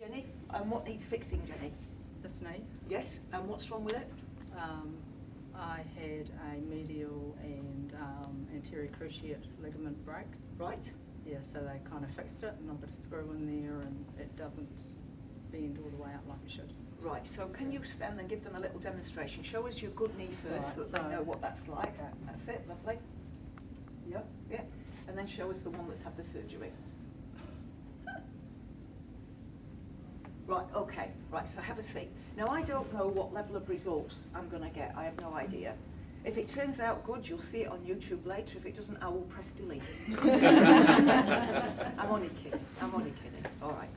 Jenny, and what needs fixing, Jenny? This knee. Yes, and what's wrong with it? I had a medial and anterior cruciate ligament breaks. Right. Yeah, so they kind of fixed it, and I've got a screw in there, and it doesn't bend all the way out like it should. Right, so can you stand and give them a little demonstration? Show us your good knee first, Right, so that they so- know what that's like. That's it, lovely. Yep, yeah. And then show us the one that's had the surgery. Right, okay, right, so have a seat. Now, I don't know what level of results I'm going to get. I have no idea. If it turns out good, you'll see it on YouTube later. If it doesn't, I will press delete. I'm only kidding. All right.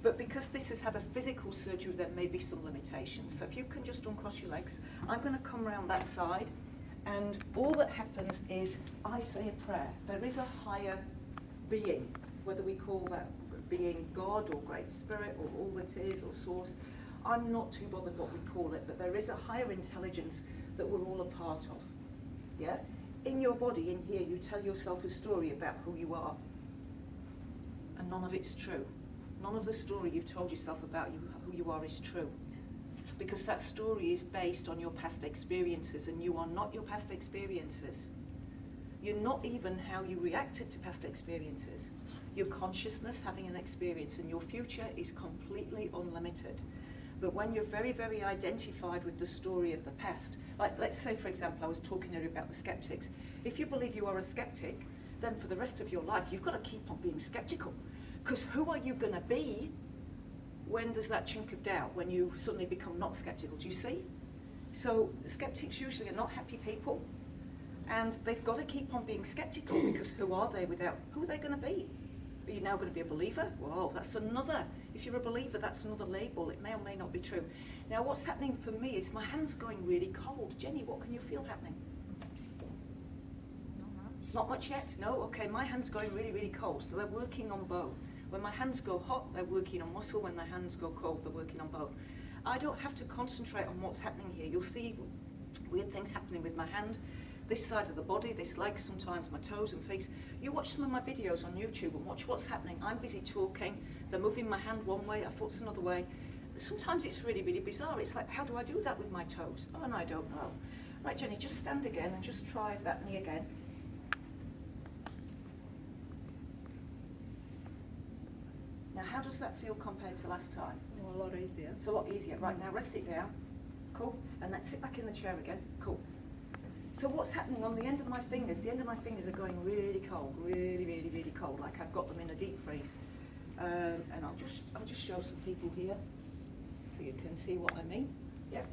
But because this has had a physical surgery, there may be some limitations. So if you can just uncross your legs, I'm going to come around that side. And all that happens is I say a prayer. There is a higher being, whether we call that being God or Great Spirit or all that is or Source. I'm not too bothered what we call it, but there is a higher intelligence that we're all a part of. Yeah? In your body, in here, you tell yourself a story about who you are. And none of it's true. None of the story you've told yourself about who you are is true. Because that story is based on your past experiences, and you are not your past experiences. You're not even how you reacted to past experiences. Your consciousness having an experience, and your future is completely unlimited. But when you're very, very identified with the story of the past, like let's say, for example, I was talking earlier about the skeptics. If you believe you are a skeptic, then for the rest of your life, you've got to keep on being skeptical. Because who are you going to be when there's that chink of doubt, when you suddenly become not skeptical? Do you see? So skeptics usually are not happy people. And they've got to keep on being skeptical, because who are they without, who are they going to be? Are you now going to be a believer? Well, that's another, if you're a believer, that's another label. It may or may not be true. Now, what's happening for me is my hand's going really cold. Jenny, what can you feel happening? Not much. Not much yet? No? Okay, my hand's going really, really cold, so they're working on both. When my hands go hot, they're working on muscle. When their hands go cold, they're working on both. I don't have to concentrate on what's happening here. You'll see weird things happening with my hand. This side of the body, this leg, sometimes my toes and feet. You watch some of my videos on YouTube and watch what's happening. I'm busy talking, they're moving my hand one way, our foot's another way. Sometimes it's really, really bizarre. It's like, how do I do that with my toes? Oh, and I don't know. Right, Jenny, just stand again and just try that knee again. Now, how does that feel compared to last time? Well, a lot easier. It's a lot easier. Right, now rest it down. Cool. And then sit back in the chair again. Cool. So what's happening on the end of my fingers? The end of my fingers are going really cold, really, really, really cold, like I've got them in a deep freeze. And I'll just show some people here so you can see what I mean. Yep.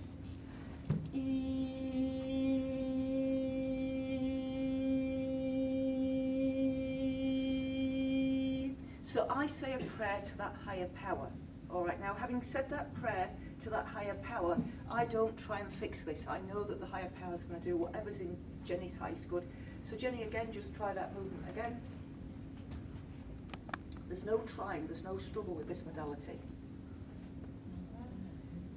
So I say a prayer to that higher power. All right, now having said that prayer to that higher power, I don't try and fix this. I know that the higher power is going to do whatever's in Jenny's highest good. So Jenny, again, just try that movement again. There's no trying, there's no struggle with this modality.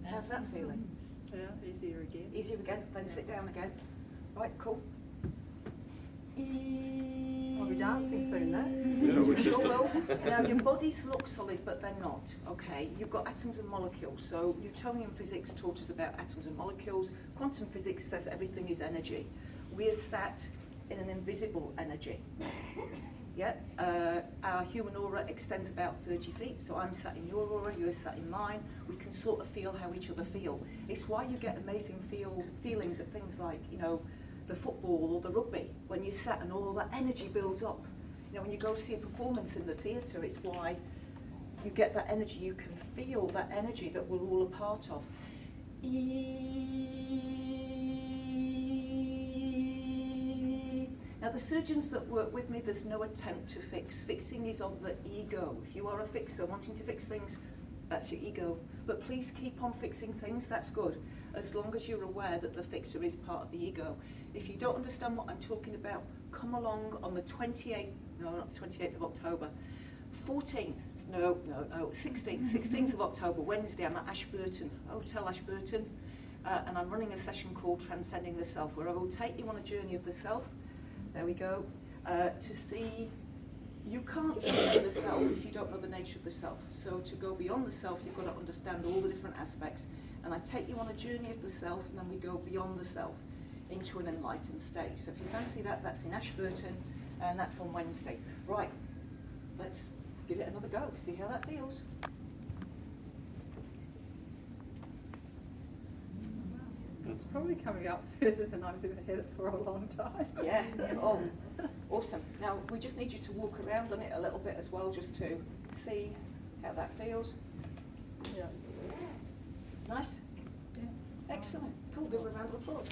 How's that feeling? Yeah, easier again. Easier again, then sit down again. Right, cool. I'll be dancing soon, though. Yeah, we Sure will. Now, your bodies look solid, but they're not, okay? You've got atoms and molecules. So Newtonian physics taught us about atoms and molecules. Quantum physics says everything is energy. We are sat in an invisible energy. Yeah? Our human aura extends about 30 feet, so I'm sat in your aura, you're sat in mine. We can sort of feel how each other feel. It's why you get amazing feelings at things like, you know, the football or the rugby, when you sat and all that energy builds up. You know, when you go see a performance in the theatre, it's why you get that energy. You can feel that energy that we're all a part of. Now, the surgeons that work with me, there's no attempt to fix. Fixing is of the ego. If you are a fixer wanting to fix things, that's your ego. But please keep on fixing things, that's good, as long as you're aware that the fixer is part of the ego. If you don't understand what I'm talking about, come along on the 28th, no, not the 28th of October, 16th of October, Wednesday, I'm at Ashburton, Hotel Ashburton, and I'm running a session called Transcending the Self, where I will take you on a journey of the self, there we go, to see You can't transcend the self if you don't know the nature of the self. So to go beyond the self, you've got to understand all the different aspects. And I take you on a journey of the self, and then we go beyond the self into an enlightened state. So if you fancy that, that's in Ashburton, and that's on Wednesday. Right, let's give it another go, see how that feels. It's probably coming up further than I've ever had it for a long time. Yeah, oh, awesome. Now, we just need you to walk around on it a little bit as well, just to see how that feels. Yeah. Nice? Yeah. Excellent. Cool, give her a round of applause.